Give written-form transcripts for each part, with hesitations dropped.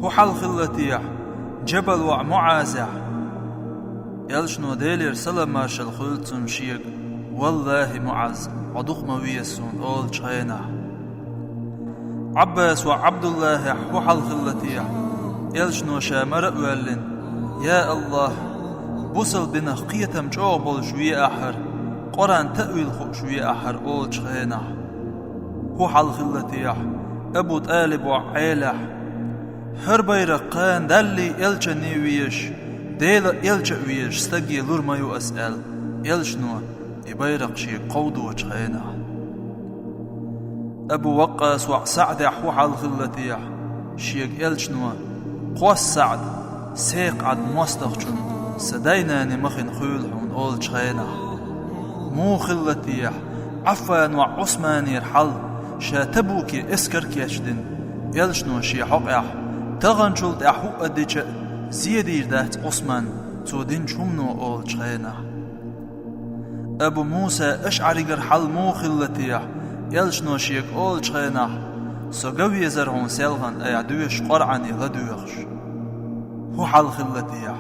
هو حل خلتيح جبل ومعازح يلشنو ديلير سلام ماشل خلتون شيق والله معز عدوق مويسون أول شينا عباس وعبد الله هو حل خلتيح يلشنو شامر أولن يا الله بوصل بنا قيتم جوبل شوية أحر قرآن تأويل خو شوية أحر أول شينا هو حل خلتيح أبو طالب وعيلح هر بيرقان دالي يلچ نيويش ديل يلچ ويش استقي لور ما يسأل يلشنو يبيرق شي قودو وشخينا أبو وقاص وسعد حوح الخلتيح شيق يلشنو قوس سعد سيق عد مستخشن سدينا نمخن خيلحون أول شخينا مو خلتيح عفان وعثمان يرحل شاتبوكي اسكر كيشدن يلشنو شي حقح تغنشلت أحو أديش زيدير دهت عثمان تودين شمنو أول شخينا أبو موسى أشعري قرحل مو خلتيح يلشنو شيك أول شخينا سوغوي زرهون سيلغن أيعدوش قرعني غدوخش هو حل خلتيح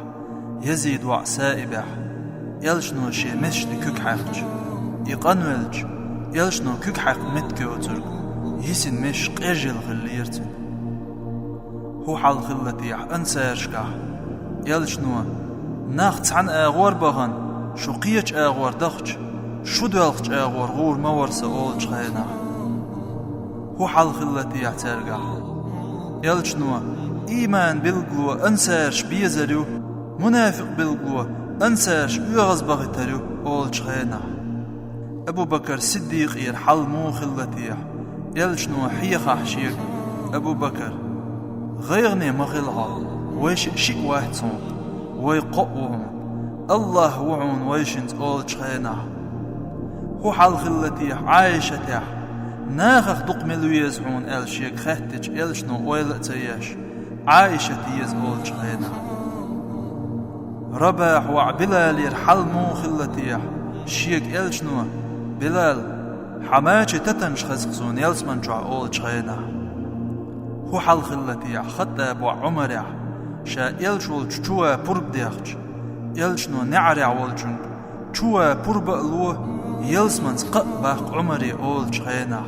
يزيد وعسائبح يلشنو شي مشت كوك حقج يقنولج يلشنو كوك حق متكو ترك يسن مش قيرجل غليرتن هو حل خلتيح انسيرشكح يلشنو ناخت عن اغور بغن شو قيج اغور دخج شو دلخج اغور غور مورس اول شخينا هو حل خلتيح ترقح يلشنو ايمان بالقلو انسيرش بيزريو منافق بالقلو انسيرش بيغز بغتريو اول شخينا ابو بكر صديق يرحل مو خلتيح يلشنو حيخ حشيك ابو بكر غيرني مغلها ويش شيء واحد صون ويقوهم الله وعون ويشنت أول شخينا هو حال خلتيح عايشتيح ناخخ دق ملويز عون أل شيك خهتج إلشنو ويلتياش عايشتيز أول شخينا رباح وعبلال يرحل مو خلتيح شيك إلشنو بلال حماجي تتنش خزقزون يلسمن جع أول شخينا هو حل خلتيح خطاب وعمريح شا يلشول جوا برب ديخج يلشنو نعرع والجن جوا برب ألوه يلسمن قباق عمري أول شخينا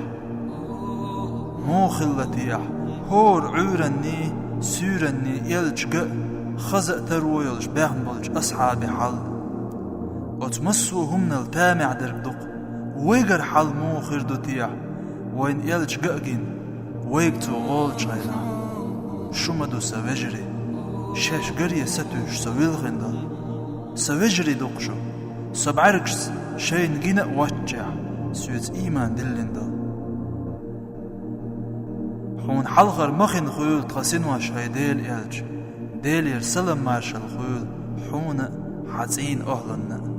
مو خلتيح هور عورني سورني يلجق خزق ترويلج بيغنبلج أصحابي حل وتمسو هم التامع درقدق ويقر حل مو خردتيح وين يلجقين ويقتو أول شينا شمدو سوجري شاش قرية ستوش سويل غندل سوجري دقشو سبعرقش شين جينا واتجع سويت إيمان دلندل حون حلغر مخين خيول تغسين واشهي ديل إلج ديل يرسلم مارشال خيول حون حزين أهلنا